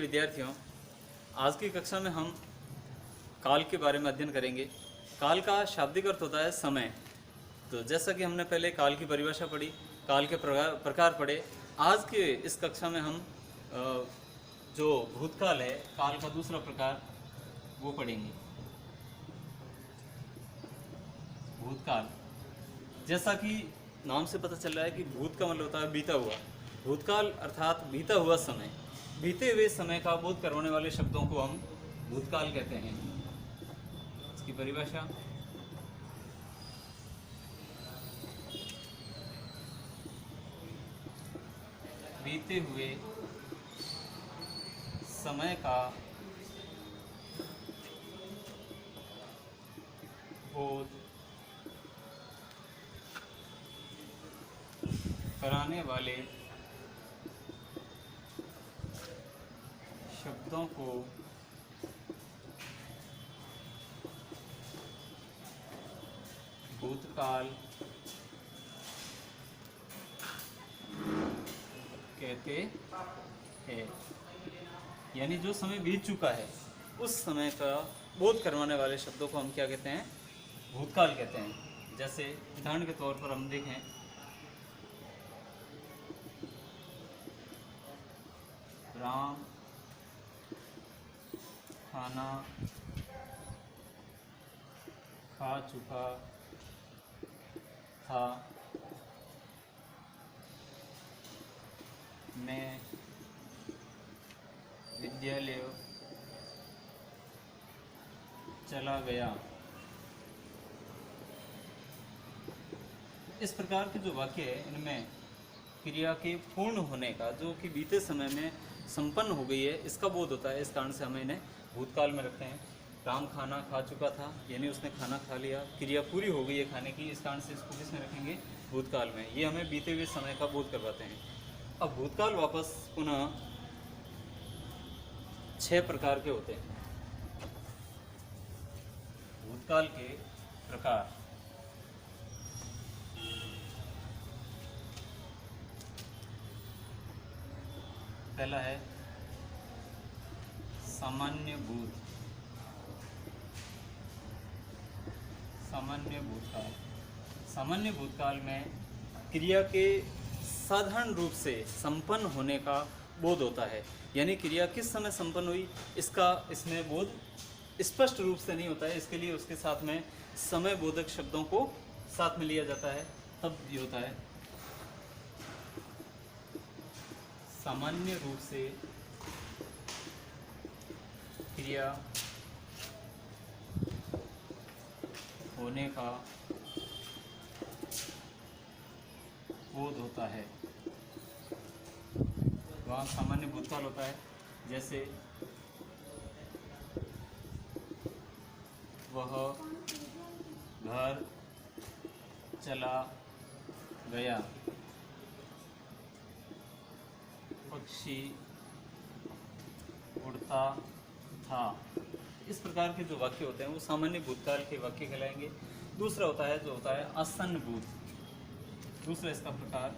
विद्यार्थियों, आज की कक्षा में हम काल के बारे में अध्ययन करेंगे। काल का शाब्दिक अर्थ होता है समय। तो जैसा कि हमने पहले काल की परिभाषा पढ़ी, काल के प्रकार पढ़े, आज के इस कक्षा में हम जो भूतकाल है, काल का दूसरा प्रकार वो पढ़ेंगे। भूतकाल, जैसा कि नाम से पता चल रहा है कि भूत का मतलब होता है बीता हुआ। भूतकाल अर्थात बीता हुआ समय, बीते हुए समय का बोध करवाने वाले शब्दों को हम भूतकाल कहते हैं। इसकी परिभाषा, बीते हुए समय का बोध कराने वाले शब्दों को भूतकाल कहते हैं। यानी जो समय बीत चुका है उस समय का बोध करवाने वाले शब्दों को हम क्या कहते हैं? भूतकाल कहते हैं। जैसे उदाहरण के तौर पर हम देखें, राम खाना खा चुका था, मैं विद्यालय चला गया। इस प्रकार के जो वाक्य है, इनमें क्रिया के पूर्ण होने का, जो कि बीते समय में संपन्न हो गई है, इसका बोध होता है। इस कारण से हम इन्हें भूतकाल में रखते हैं। राम खाना खा चुका था, यानी उसने खाना खा लिया, क्रिया पूरी हो गई है खाने की, इस कारण से इसको किस में रखेंगे? भूतकाल में। ये हमें बीते हुए समय का बोध करवाते हैं। अब भूतकाल वापस पुनः 6 प्रकार के होते हैं। भूतकाल के प्रकार, पहला है सामान्य भूत। सामान्य भूतकाल, सामान्य भूतकाल में क्रिया के साधारण रूप से संपन्न होने का बोध होता है। यानी क्रिया किस समय संपन्न हुई, इसका इसमें बोध स्पष्ट रूप से नहीं होता है। इसके लिए उसके साथ में समय बोधक शब्दों को साथ में लिया जाता है, तब ये होता है। सामान्य रूप से क्रिया होने का बोध होता है, वहाँ सामान्य भूतकाल होता है। जैसे वह घर चला गया, पक्षी उड़ता था। इस प्रकार के जो वाक्य होते हैं वो सामान्य भूतकाल के वाक्य कहलाएंगे। दूसरा होता है जो होता है आसन्न भूत। दूसरा इसका प्रकार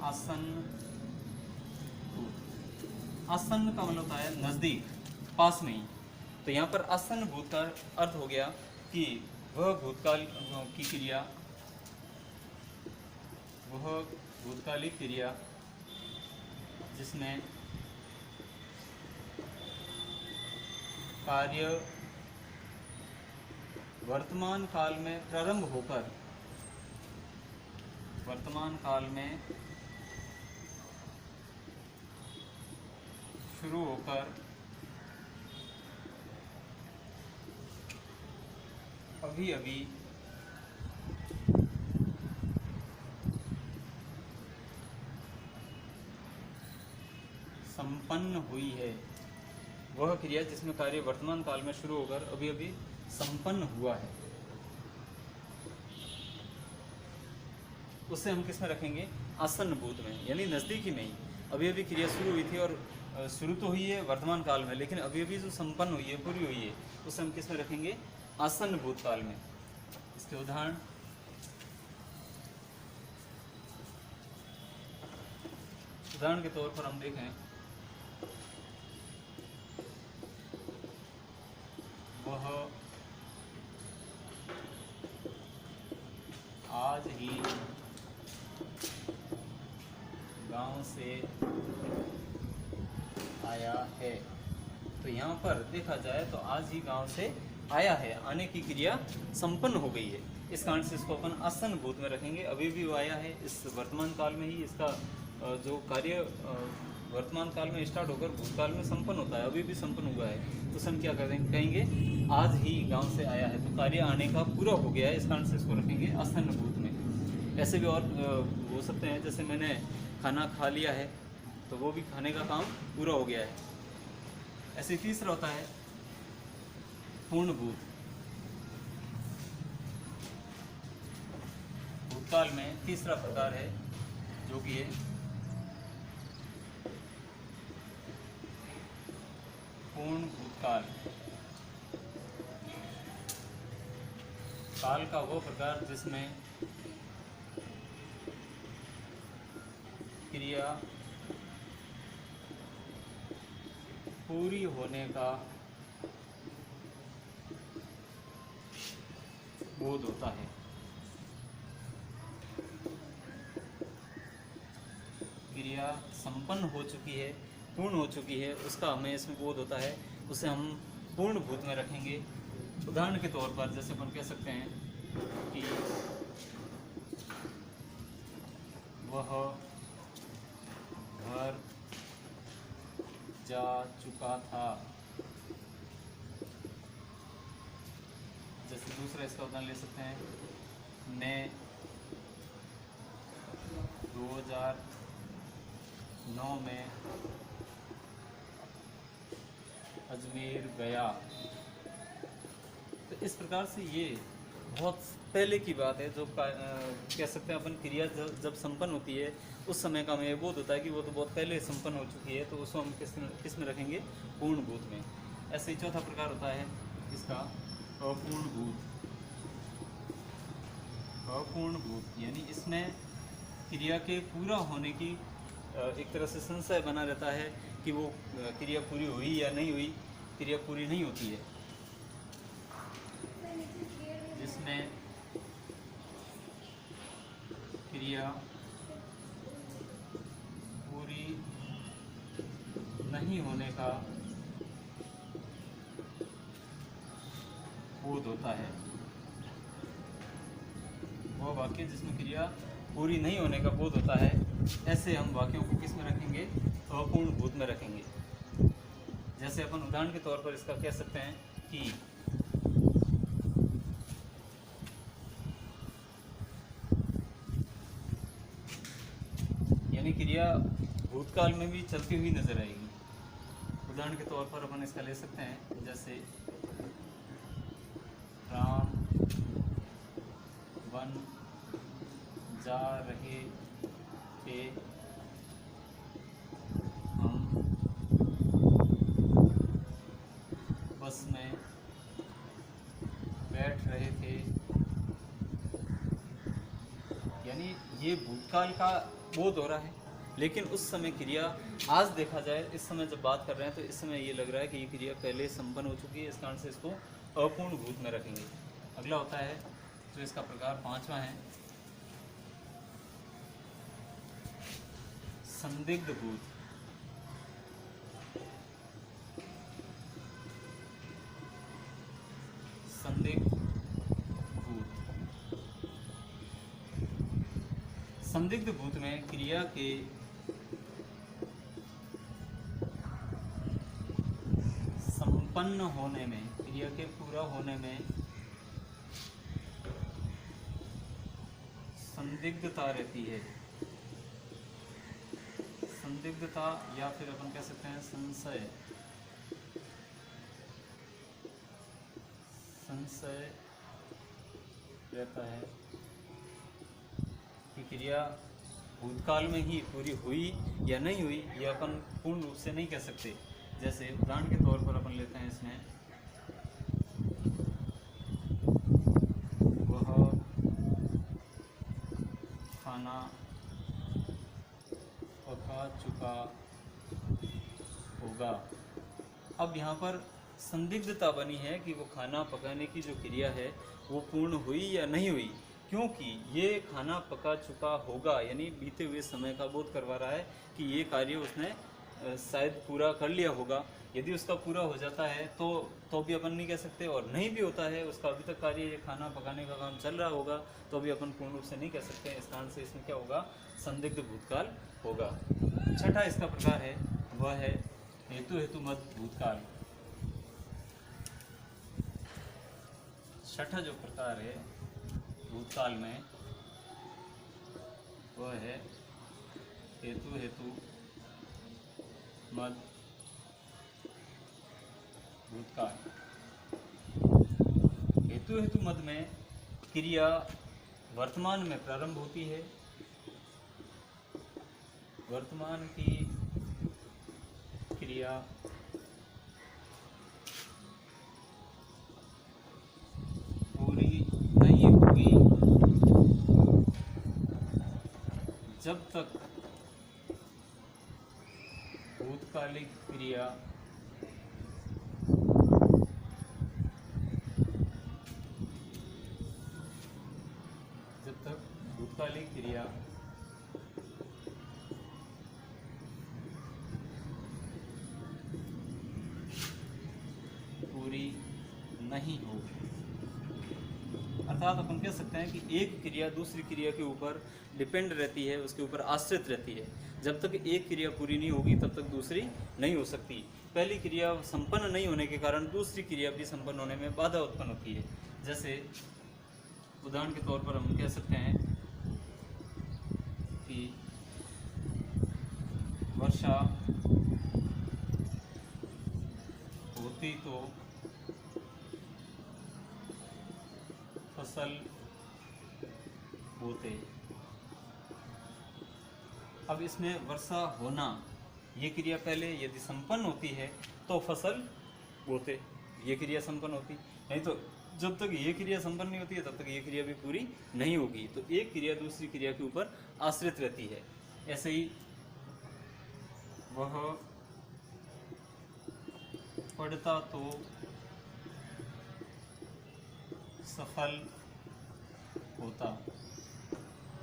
आसन्न भूत। आसन्न का मतलब होता है नज़दीक, पास में ही। तो यहाँ पर आसन्न भूत का अर्थ हो गया कि वह भूतकाल की क्रिया, वह भूतकालिक क्रिया जिसमें कार्य वर्तमान काल में प्रारंभ होकर, वर्तमान काल में शुरू होकर अभी अभी संपन्न हुई है। वह क्रिया जिसमें कार्य वर्तमान काल में शुरू होकर अभी अभी संपन्न हुआ है, उससे हम किस में रखेंगे? आसन्न भूत में, यानी नज़दीकी में ही। अभी अभी क्रिया शुरू हुई थी और शुरू तो हुई है वर्तमान काल में, लेकिन अभी अभी जो संपन्न हुई है, पूरी हुई है, उसे हम किस में रखेंगे? आसन्न भूतकाल में। इसके उदाहरण, उदाहरण के तौर पर हम देखें, वह आज ही गांव से आया है। तो यहाँ पर देखा जाए तो आज ही गांव से आया है, आने की क्रिया संपन्न हो गई है। इस कारण से इसको अपन आसन भूत में रखेंगे। अभी भी वो आया है, इस वर्तमान काल में ही इसका जो कार्य वर्तमान काल में स्टार्ट होकर भूतकाल में संपन्न होता है, अभी भी संपन्न हुआ है। तो हम क्या करेंगे, कहेंगे आज ही गांव से आया है, तो कार्य आने का पूरा हो गया है। इस कारण से इसको रखेंगे आसन भूत में। ऐसे भी और हो सकते हैं, जैसे मैंने खाना खा लिया है तो वो भी खाने का काम पूरा हो गया है। ऐसे तीसरा होता है पूर्ण भूत। भूतकाल में तीसरा प्रकार है जो कि है पूर्ण भूतकाल। काल का वो प्रकार जिसमें क्रिया पूरी होने का बोध होता है। क्रिया संपन्न हो चुकी है, पूर्ण हो चुकी है, उसका हमें इसमें बोध होता है, उसे हम पूर्ण भूत में रखेंगे। उदाहरण के तौर पर जैसे अपन कह सकते हैं कि वह घर जा चुका था। जैसे दूसरा इसका उदाहरण ले सकते हैं, मैं 2009 में अजमेर गया। तो इस प्रकार से ये बहुत पहले की बात है, जो कह सकते हैं अपन क्रिया जब संपन्न होती है उस समय का हमें बोध होता है कि वो तो बहुत पहले संपन्न हो चुकी है, तो उसको हम किस में रखेंगे, पूर्ण भूत में। ऐसे ही चौथा प्रकार होता है इसका अपूर्ण भूत। अपूर्ण भूत यानी इसमें क्रिया के पूरा होने की एक तरह से संशय बना रहता है कि वो क्रिया पूरी हुई या नहीं हुई। क्रिया पूरी नहीं होती है, जिसमें क्रिया पूरी नहीं होने का बोध होता है। वो वाक्य जिसमें क्रिया पूरी नहीं होने का बोध होता है, ऐसे हम वाक्यों को किस में रखेंगे, अपूर्ण भूत में रखेंगे। जैसे अपन उदाहरण के तौर पर इसका कह सकते हैं कि यानी क्रिया भूतकाल में भी चलती हुई नजर आएगी। उदाहरण के तौर पर अपन इसका ले सकते हैं, जैसे राम वन जा रहे थे, हम बस में बैठ रहे थे। यानी ये भूतकाल का बोध हो रहा है, लेकिन उस समय क्रिया आज देखा जाए, इस समय जब बात कर रहे हैं तो इस समय ये लग रहा है कि ये क्रिया पहले संपन्न हो चुकी है। इस कारण से इसको अपूर्ण भूत में रखेंगे। अगला होता है जो इसका प्रकार पांचवा है, संदिग्ध भूत। संदिग्ध भूत। संदिग्ध भूत में क्रिया के संपन्न होने में, क्रिया के पूरा होने में संदिग्धता रहती है। संदिग्धता या फिर अपन कह सकते हैं संशय। संशय रहता है कि क्रिया भूतकाल में ही पूरी हुई या नहीं हुई, ये अपन पूर्ण रूप से नहीं कह सकते। जैसे उदाहरण के तौर पर अपन लेते हैं इसमें, वह खाना पका चुका होगा। अब यहाँ पर संदिग्धता बनी है कि वो खाना पकाने की जो क्रिया है वो पूर्ण हुई या नहीं हुई, क्योंकि ये खाना पका चुका होगा यानी बीते हुए समय का बोध करवा रहा है कि ये कार्य उसने शायद पूरा कर लिया होगा। यदि उसका पूरा हो जाता है तो भी अपन नहीं कह सकते, और नहीं भी होता है उसका अभी तक कार्य, ये खाना पकाने का काम चल रहा होगा, तो भी अपन पूर्ण रूप से नहीं कह सकते। इस कारण से इसमें क्या होगा, संदिग्ध भूतकाल होगा। छठा इसका प्रकार है वह है हेतु हेतुमत भूतकाल। छठा जो प्रकार है भूतकाल में वह है हेतु हेतु मत भूतकाल। हेतु हेतु मद में क्रिया वर्तमान में प्रारंभ होती है, वर्तमान की क्रिया पूरी नहीं होगी जब तक भूतकालिक क्रिया भूतकालिक क्रिया पूरी नहीं होगी। अर्थात अपन कह सकते हैं कि एक क्रिया दूसरी क्रिया के ऊपर डिपेंड रहती है, उसके ऊपर आश्रित रहती है। जब तक एक क्रिया पूरी नहीं होगी तब तक दूसरी नहीं हो सकती। पहली क्रिया संपन्न नहीं होने के कारण दूसरी क्रिया भी संपन्न होने में बाधा उत्पन्न होती है। जैसे उदाहरण के तौर पर हम कह सकते हैं कि वर्षा होती तो फसल बोते। अब इसमें वर्षा होना ये क्रिया पहले यदि संपन्न होती है तो फसल बोते, ये क्रिया संपन्न होती, नहीं तो जब तक ये क्रिया संपन्न नहीं होती है तब तक ये क्रिया भी पूरी नहीं होगी। तो एक क्रिया दूसरी क्रिया के ऊपर आश्रित रहती है। ऐसे ही वह पढ़ता तो सफल होता,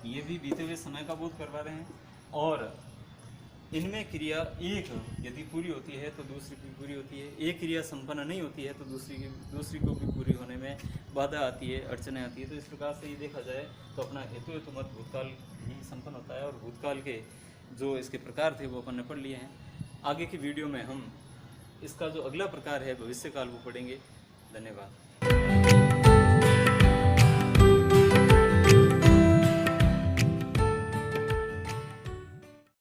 ये भी बीते हुए समय का बोध करवा रहे हैं। और इनमें क्रिया एक यदि पूरी होती है तो दूसरी भी पूरी होती है, एक क्रिया संपन्न नहीं होती है तो दूसरी को भी पूरी होने में बाधा आती है, अड़चने आती है। तो इस प्रकार से ये देखा जाए तो अपना हेतु हेतुमत भूतकाल ही संपन्न होता है। और भूतकाल के जो इसके प्रकार थे वो अपन ने पढ़ लिए हैं। आगे की वीडियो में हम इसका जो अगला प्रकार है भविष्यकाल वो पढ़ेंगे। धन्यवाद।